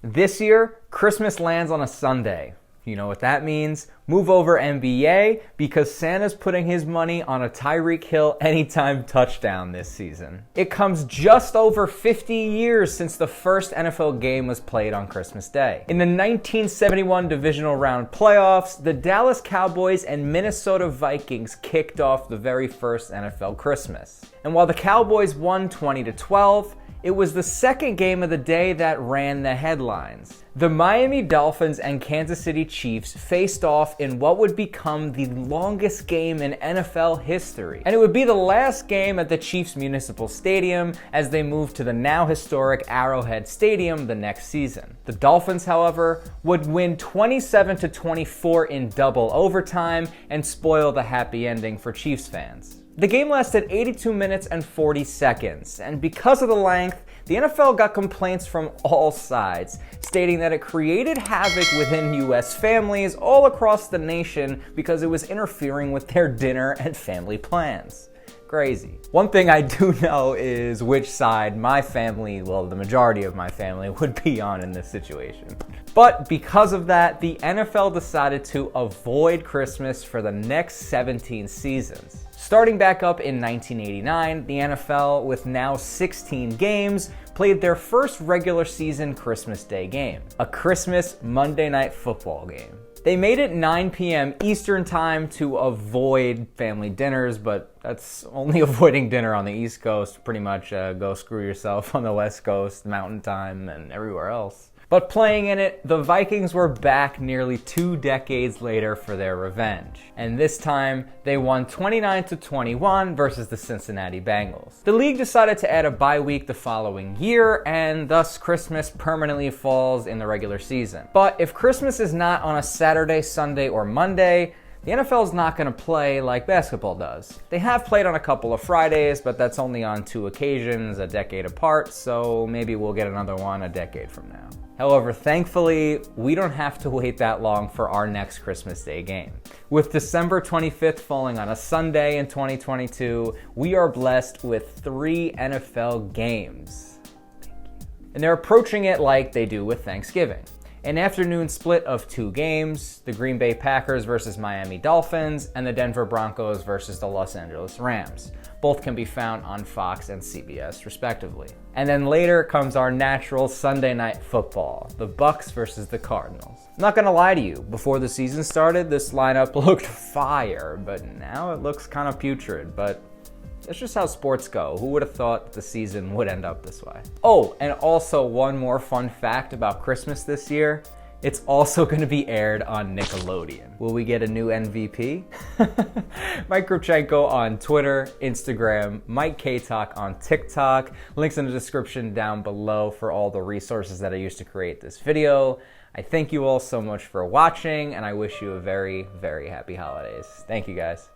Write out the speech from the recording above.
This year, Christmas lands on a Sunday. You know what that means? Move over NBA, because Santa's putting his money on a Tyreek Hill anytime touchdown this season. It comes just over 50 years since the first NFL game was played on Christmas Day. In the 1971 divisional round playoffs, the Dallas Cowboys and Minnesota Vikings kicked off the very first NFL Christmas. And while the Cowboys won 20-12, it was the second game of the day that ran the headlines. The Miami Dolphins and Kansas City Chiefs faced off in what would become the longest game in NFL history. And it would be the last game at the Chiefs Municipal Stadium as they moved to the now historic Arrowhead Stadium the next season. The Dolphins, however, would win 27-24 in double overtime and spoil the happy ending for Chiefs fans. The game lasted 82 minutes and 40 seconds, and because of the length, the NFL got complaints from all sides, stating that it created havoc within US families all across the nation because it was interfering with their dinner and family plans. Crazy. One thing I do know is which side my family, well, the majority of my family, would be on in this situation. But because of that, the NFL decided to avoid Christmas for the next 17 seasons. Starting back up in 1989, the NFL, with now 16 games, played their first regular season Christmas Day game, a Christmas Monday Night Football game. They made it 9 p.m. Eastern time to avoid family dinners, but that's only avoiding dinner on the East Coast. Pretty much go screw yourself on the West Coast, Mountain Time, and everywhere else. But playing in it, the Vikings were back nearly 2 decades later for their revenge. And this time, they won 29-21 versus the Cincinnati Bengals. The league decided to add a bye week the following year, and thus Christmas permanently falls in the regular season. But if Christmas is not on a Saturday, Sunday, or Monday, the NFL is not going to play like basketball does. They have played on a couple of Fridays, but that's only on 2 occasions, a decade apart, so maybe we'll get another one a decade from now. However, thankfully, we don't have to wait that long for our next Christmas Day game. With December 25th falling on a Sunday in 2022, we are blessed with 3 NFL games. And they're approaching it like they do with Thanksgiving. An afternoon split of 2 games, the Green Bay Packers versus Miami Dolphins, and the Denver Broncos versus the Los Angeles Rams. Both can be found on Fox and CBS, respectively. And then later comes our natural Sunday Night Football, the Bucs versus the Cardinals. I'm not gonna lie to you, before the season started, this lineup looked fire, but now it looks kind of putrid, but that's just how sports go. Who would have thought the season would end up this way? Oh, and also one more fun fact about Christmas this year. It's also going to be aired on Nickelodeon. Will we get a new MVP? Mike Krupchenko on Twitter, Instagram, Mike K-Talk on TikTok. Links in the description down below for all the resources that I used to create this video. I thank you all so much for watching, and I wish you a very, very happy holidays. Thank you, guys.